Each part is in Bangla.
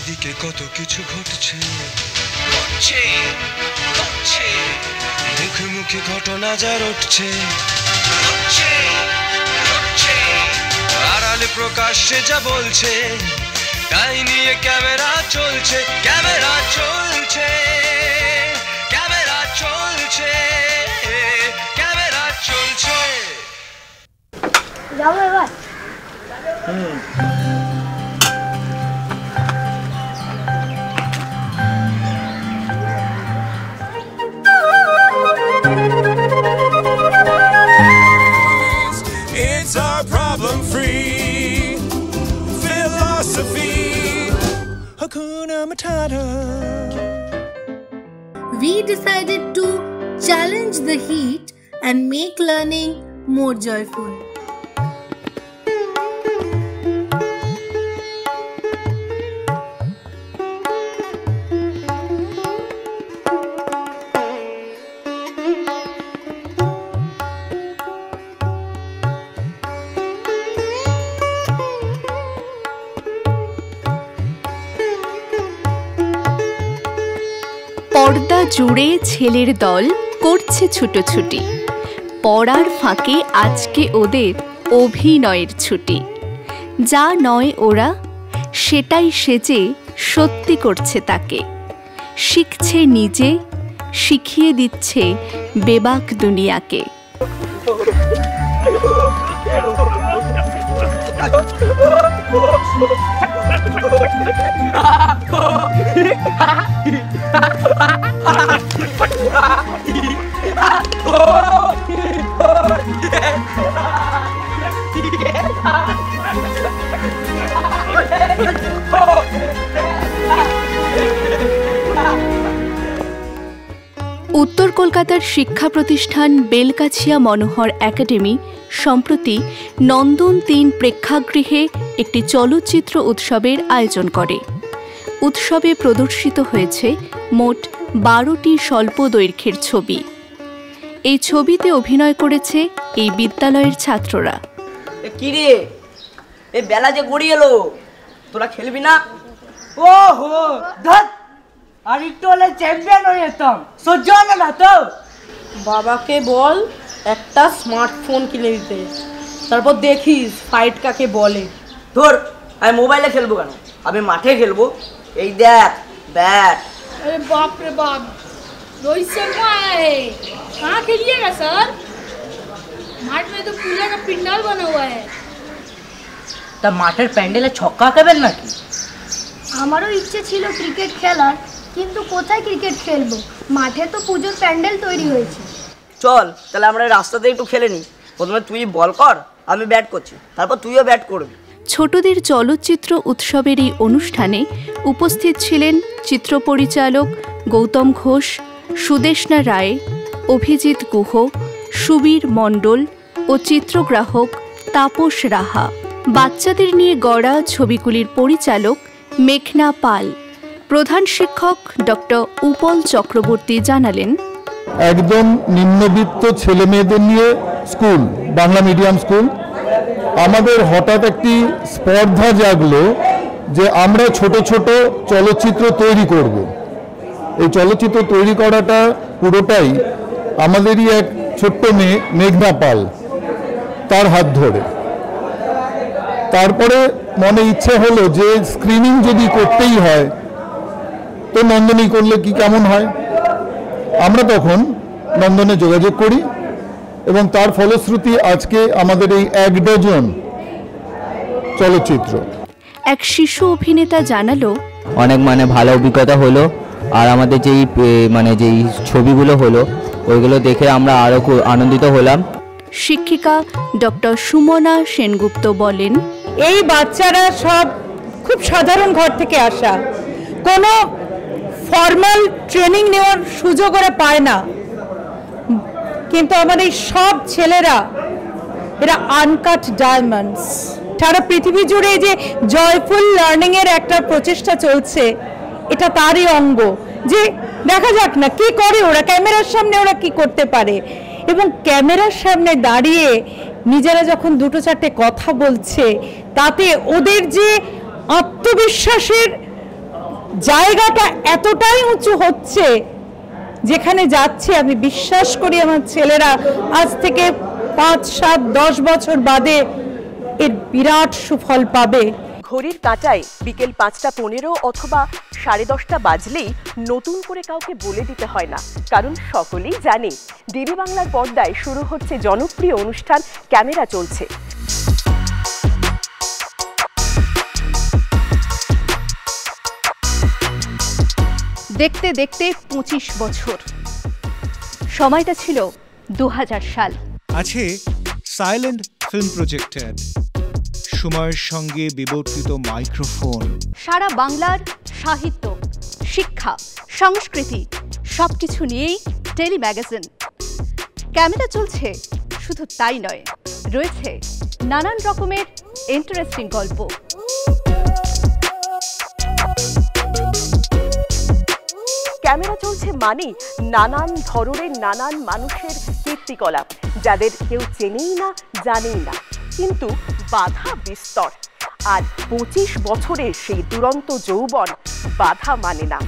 চারিদিকে কত কিছু ঘটছে, মুখে মুখে ঘটনা যা রটছে, আড়ালে প্রকাশ্যে যা বলছে, তাই নিয়ে ক্যামেরা চলছে, ক্যামেরা চলছে, ক্যামেরা চলছে, ক্যামেরা চলছে। যাবো এবার। It's our problem-free philosophy. Hakuna Matata. We decided to challenge the heat and make learning more joyful. পর্দা জুড়ে ছেলের দল করছে ছুটোছুটি, পড়ার ফাঁকে আজকে ওদের অভিনয়ের ছুটি। যা নয় ওরা সেটাই সেজে সত্যি করছে তাকে, শিখছে নিজে, শিখিয়ে দিচ্ছে বেবাক দুনিয়াকে। উত্তর কলকাতার শিক্ষা প্রতিষ্ঠান বেলগাছিয়া মনোহর একাডেমি সম্প্রতি নন্দন ৩ প্রেক্ষাগৃহে একটি চলচ্চিত্র উৎসবের আয়োজন করে। উৎসবে প্রদর্শিত হয়েছে মোট 12টি স্বল্প দৈর্ঘ্যের ছবি। এই ছবিতে অভিনয় করেছে এই বিদ্যালয়ের ছাত্ররা। কি রে, এই বেলা যে গড়িয়ে এলো, তোরা খেলবি না? ওহো ধত, আর একটু হলে চ্যাম্পিয়ন হয়ে যেতাম, সহ্য হলো না তো। বাবাকে বল একটা স্মার্টফোন কিনে দিতে, তারপর দেখিস ফাইট কাকে বলে। ধর, আমি মোবাইলে খেলবো কেন, আমি মাঠে খেলবো। এই দেখ ব্যাট। अरे बाप रे बाप, रोहित शर्मा आया है। कहाँ खेलिएगा सर? माठ में तो पूजा का पिंडाल बना हुआ है। তা মাঠের প্যান্ডেলে ছক্কা খাবেন নাকি? আমারও ইচ্ছে ছিল ক্রিকেট খেলার, কিন্তু কোথায় ক্রিকেট খেলবো? মাঠে তো পুজোর প্যান্ডেল তৈরি হয়েছে। চল তাহলে আমরা রাস্তাতে একটু খেলে নিই। প্রথমে তুই বল কর, আমি ব্যাট করছি, তারপর তুইও ব্যাট করবি। ছোটদের চলচ্চিত্র উৎসবের এই অনুষ্ঠানে উপস্থিত ছিলেন চিত্র পরিচালক গৌতম ঘোষ, সুদেষ্ণা রায়, অভিজিৎ গুহ, সুবীর মণ্ডল ও চিত্রগ্রাহক তাপস রাহা। বাচ্চাদের নিয়ে গড়া ছবিগুলির পরিচালক মেঘনা পাল। প্রধান শিক্ষক ডক্টর উপল চক্রবর্তী জানালেন, একদম নিম্নবিত্ত ছেলে মেয়েদের নিয়ে স্কুল, বাংলা মিডিয়াম স্কুল। আমাদের হঠাৎ একটি স্পর্ধা জাগলো যে আমরা ছোট ছোট চলচ্চিত্র তৈরি করব। এই চলচ্চিত্র তৈরি করাটা পুরোটাই আমাদেরই এক ছোট্ট মেয়ে মেঘনা পাল, তার হাত ধরে। তারপরে মনে ইচ্ছে হলো যে স্ক্রিনিং যদি করতেই হয় তো নন্দনী করলে কি কেমন হয়। আমরা তখন নন্দনে যোগাযোগ করি এবং তার ফলশ্রুতি আজকে আমাদের এই 1 ডজন চলচ্চিত্র। এক শিশু অভিনেতা জানালো, অনেক ভালো অভিজ্ঞতা হলো, আর আমাদের যেই ছবিগুলো হলো ওইগুলো দেখে আমরা আরও খুব আনন্দিত হলাম। শিক্ষিকা ডক্টর সুমনা সেনগুপ্ত বলেন, এই বাচ্চারা সব খুব সাধারণ ঘর থেকে আসা, কোনো ফর্মাল ট্রেনিং নেওয়ার সুযোগ ওরা পায় না, কিন্তু আমাদের সব ছেলেরা এরা আনকাট ডায়মন্ডস। সারা পৃথিবী জুড়ে যে জয়ফুল লার্নিং এর একটা প্রচেষ্টা চলছে, এটা তারই অঙ্গ। যে দেখা যাক না কি করে ওরা, ক্যামেরার সামনে ওরা কি করতে পারে, এবং ক্যামেরার সামনে দাঁড়িয়ে নিজেরা যখন 2-4টে কথা বলছে, তাতে ওদের যে আত্মবিশ্বাসের জায়গাটা এতটাই উঁচু হচ্ছে, যেখানে যাচ্ছে আমি বিশ্বাস করি আমার ছেলেরা আজ থেকে 5, 7, 10 বছর বাদে এর বিরাট সুফল পাবে। ঘড়ির কাঁটায় বিকেল 5:15 অথবা 10:30 বাজলেই নতুন করে কাউকে বলে দিতে হয় না, কারণ সকলেই জানে ডিবি বাংলার পর্দায় শুরু হচ্ছে জনপ্রিয় অনুষ্ঠান ক্যামেরা চলছে। দেখতে দেখতে 25 বছর, সময়টা ছিল 2000 সাল। আছে সাইলেন্ট ফিল্ম প্রজেক্টেড, সময়ের সঙ্গে বিবর্তিত মাইক্রোফোন, সারা বাংলার সাহিত্য, শিক্ষা, সংস্কৃতি সবকিছু নিয়েই টেলি ম্যাগাজিন। ক্যামেরা চলছে, শুধু তাই নয়, রয়েছে নানান রকমের ইন্টারেস্টিং গল্প। ক্যামেরা চলছে মানে নানান ধরনের নানান মানুষের কীর্তিকলাপ, যাদের কেউ চেনেই না, জানেই না, কিন্তু বাধা বিস্তর। আর 25 বছরের সেই দুরন্ত যৌবন বাধা মানে না।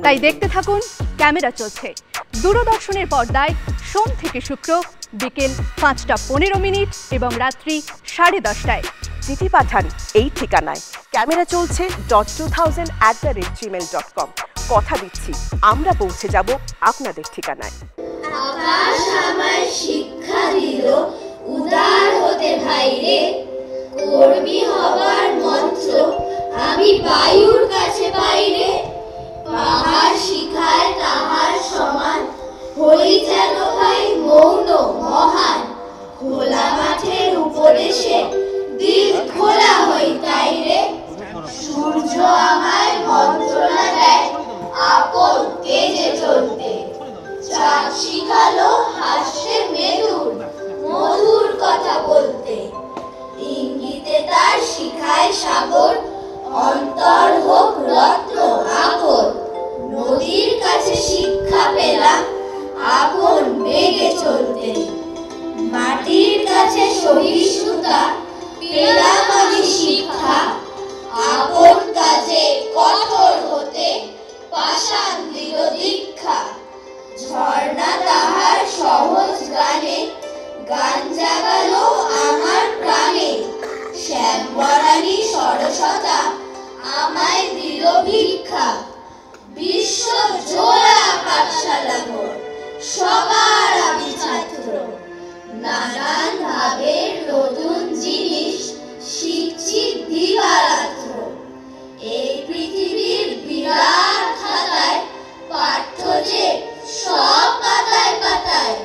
তাই দেখতে থাকুন ক্যামেরা চলছে দূরদর্শনের পর্দায় সোম থেকে শুক্র বিকেল 5:15 এবং রাত্রি 10:30টায়। চিঠি পাঠান এই ঠিকানায় ক্যামেরা চলছে .2000@gmail.com। কথা দিচ্ছি আমরা পৌঁছে যাব আপনাদের ঠিকানায়। আকাশ আমায় শিক্ষা দিল উদার হতে ভাইরে, কর্মী হবার মন্ত্র আমি বায়ুর কাছে পাইরে। পাহাড় শিখায় তাহার সমান, হই যেন ভাই মৌন মহান। খোলা মাঠের উপদেশে দিল খোলা হই তাইরে। সূর্য আমায় মন্ত্রণা দেয় আপন তেজে চলতে। চাঁদ শিখালো হাসে মেদুর মধুর কথা বলতে। ইঙ্গিতে তার শিখায় সাগর অন্তর হোক রত্ন আকর। নদীর কাছে শিক্ষা পেলাম আপন বেগে চলতে। মাটির কাছে সহিষ্ণুতা পেলাম আমি শিক্ষা। আপন কাজে কঠোর হতে পাষাণ দিল দীক্ষা। ঝর্ণা তাহার সহজ গানে গান জাগালো আমার প্রাণে। শ্যামবরানী সরসতা আমায় দিল ভিক্ষা। বিশ্ব জোড়া পাঠশালা মোর সবার আমি ছাত্র। নানান ভাবের নতুন জিনিস শিখছি দিবারাত্র। এই পৃথিবীর বিরাট খাতায় পাঠ্য যে সব পাতায় পাতায়।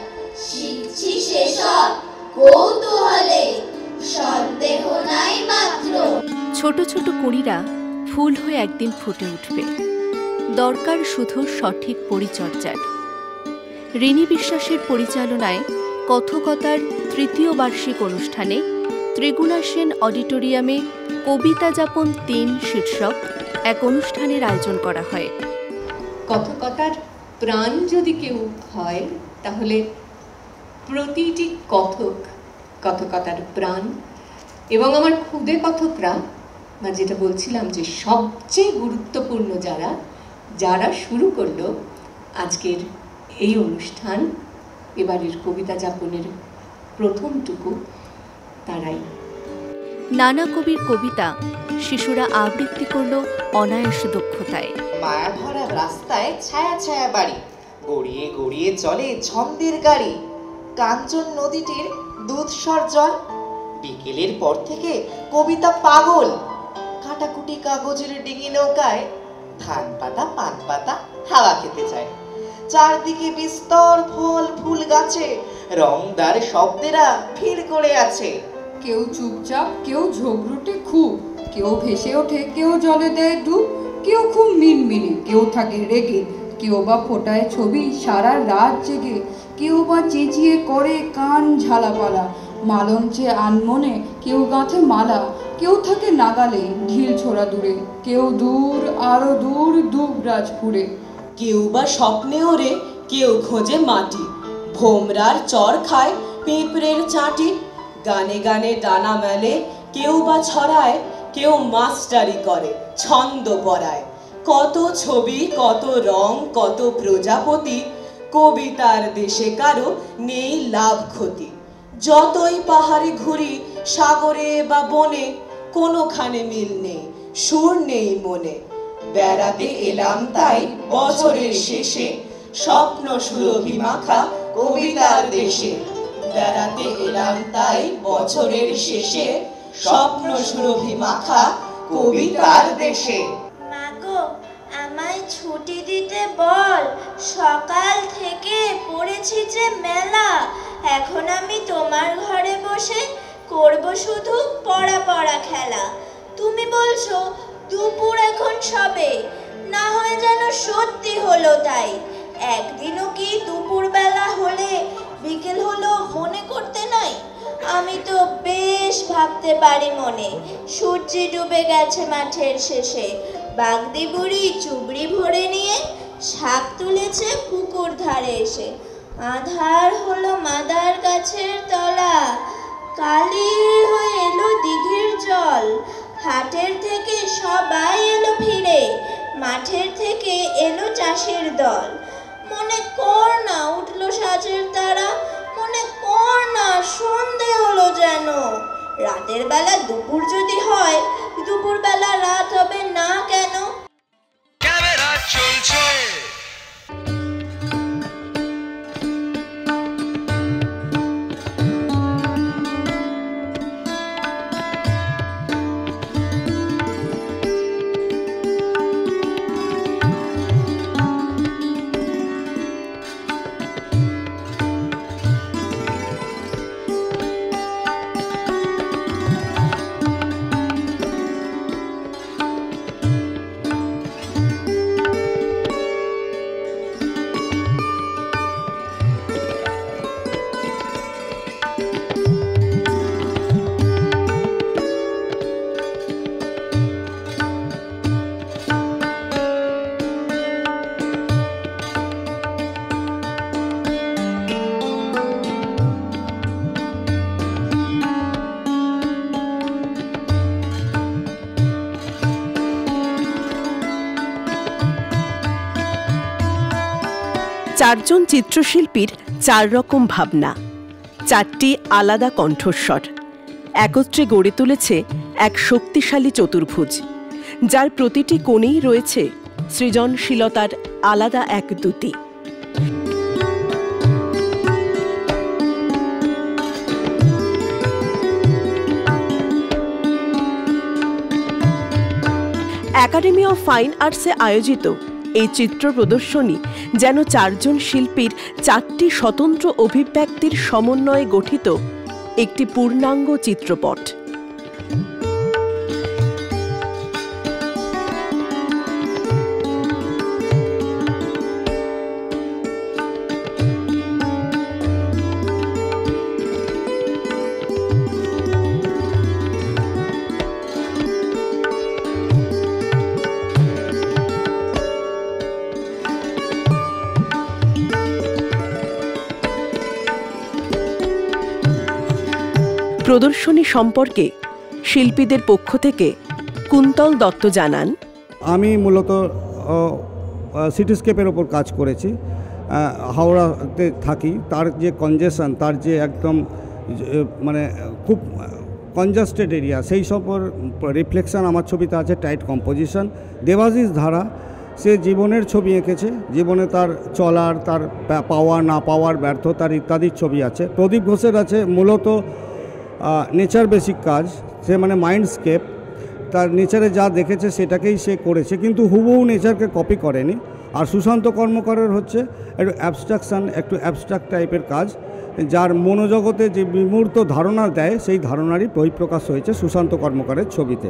শিখছি সেসব কৌতূহলে সন্দেহ নাই মাত্র। ছোট ছোট কুঁড়িরা ফুল হয়ে একদিন ফুটে উঠবে, দরকার শুধু সঠিক পরিচর্যার। রিনি বিশ্বাসের পরিচালনায় কথকতার 3য় বার্ষিক অনুষ্ঠানে ত্রিগুণা সেন অডিটোরিয়ামে কবিতা যাপন 3 শীর্ষক এক অনুষ্ঠানের আয়োজন করা হয়। কথকতার প্রাণ যদি কেউ হয় তাহলে প্রতিটি কথক কথকতার প্রাণ। এবং আমার খুদে কথকরা, বা যেটা বলছিলাম যে সবচেয়ে গুরুত্বপূর্ণ যারা শুরু করলো আজকের এই অনুষ্ঠান, এবারের কবিতা যাপনের প্রথমটুকু, তারাই। নানা কবির কবিতা শিশুরা আবৃত্তি করল অনায়াস দক্ষতায়। মায়া ভরা রাস্তায় ছায়া ছায়া বাড়ি, গড়িয়ে গড়িয়ে চলে ছন্দের গাড়ি। কাঞ্চন নদীটির দুধসর জল, বিকেলের পর থেকে কবিতা পাগল। কাটাকুটি কাগজের ডিঙি নৌকায় ধান পাতা পান পাতা হাওয়া খেতে চায়। চারদিকে বিস্তর ফল ফুল গাছে রংদার শব্দেরা ভিড় করে আছে। কেউ চুপচাপ, কেউ ঝগড়ুটে খুব, কেউ ভেসে ওঠে, কেউ জলে দেয় ডুব, কেউ খুব মিনমিনে, কেউ থাকে রেগে, কেউ বা ফোটায় ছবি সারা রাত জেগে, কেউ বা চেঁচিয়ে করে কান ঝালাপালা। মালঞ্চে আনমনে কেউ গাঁথে মালা, কেউ থাকে নাগালে ঢিল ছোড়া দূরে, কেউ দূর আরো দূর দুবরাজপুরে। কেউ বা স্বপ্নে ওরে, কেউ খোঁজে মাটি, ভোমরার চর খায় পিঁপড়ের চাঁটি, গানে গানে ডানা মেলে, কেউ বা ছড়ায়, কেউ মাস্টারি করে, ছন্দ পড়ায়। কত ছবি, কত রং, কত প্রজাপতি, কবিতার দেশে কারো নেই লাভ ক্ষতি। যতই পাহাড়ে ঘুরি, সাগরে বা বনে, কোনোখানে মিল নেই, সুর নেই মনে। বেড়াতে এলাম তাই বছরের শেষে, স্বপ্ন সুরভি মাখা কবিতার দেশে। বেড়াতে এলাম তাই বছরের শেষে, স্বপ্ন সুরভি মাখা কবিতার দেশে। মাগো, আমায় ছুটি দিতে বল, সকাল থেকে পড়েছি যে মেলা। এখন আমি তোমার ঘরে বসে করব শুধু পড়া পড়া খেলা। তুমি বলছো দুপুর এখন সবে, না হয় যেন সত্যি হলো তাই। একদিনও কি দুপুর বেলা হলে বিকেল হলো মনে করতে নাই? আমি তো বেশ ভাবতে পারি মনে, সূর্যি ডুবে গেছে মাঠের শেষে। বাগদি বুড়ি চুবড়ি ভরে নিয়ে শাক তুলেছে পুকুর ধারে এসে। আধার হলো মাদার গাছের তলা, কালি হয়ে এলো দিঘির জল। হাটের থেকে সবাই এলো ফিরে, মাঠের থেকে এলো চাষের দল। মনে কর না উঠলো সাজের তারা, মনে কর না সন্ধে হলো যেন। রাতের বেলা দুপুর যদি হয়, দুপুর বেলা রাত হবে না কেন? ক্যামেরা চলছে। চারজন চিত্রশিল্পীর চার রকম ভাবনা, চারটি আলাদা কণ্ঠস্বর একত্রে গড়ে তুলেছে এক শক্তিশালী চতুর্ভুজ, যার প্রতিটি কোণেই রয়েছে সৃজনশীলতার আলাদা এক দ্যুতি। একাডেমি অফ ফাইন আর্টসে আয়োজিত এই চিত্র প্রদর্শনী যেন চারজন শিল্পীর চারটি স্বতন্ত্র অভিব্যক্তির সমন্বয়ে গঠিত একটি পূর্ণাঙ্গ চিত্রপট। প্রদর্শনী সম্পর্কে শিল্পীদের পক্ষ থেকে কুন্তল দত্ত জানান, আমি মূলত সিটিস্কেপের ওপর কাজ করেছি। হাওড়াতে থাকি, তার যে কনজেশন, তার যে একদম মানে খুব কনজাস্টেড এরিয়া, সেই সব রিফ্লেকশন আমার ছবিতে আছে। Tight composition. দেবাশিস ধারা, সে জীবনের ছবি এঁকেছে, জীবনে তার চলার, তার পাওয়া না পাওয়ার, ব্যর্থতার ইত্যাদির ছবি আছে। প্রদীপ ঘোষের আছে মূলত নেচার বেসিক কাজ, সে মানে মাইন্ডস্কেপ, তার নেচারে যা দেখেছে সেটাকেই সে করেছে, কিন্তু হুবহু নেচারকে কপি করেনি। আর সুশান্ত কর্মকারের হচ্ছে একটু অ্যাবস্ট্রাকশান, একটু অ্যাবস্ট্রাক্ট টাইপের কাজ, যার মনোজগতে যে বিমূর্ত ধারণা দেয় সেই ধারণারই বহিঃপ্রকাশ হয়েছে সুশান্ত কর্মকারের ছবিতে।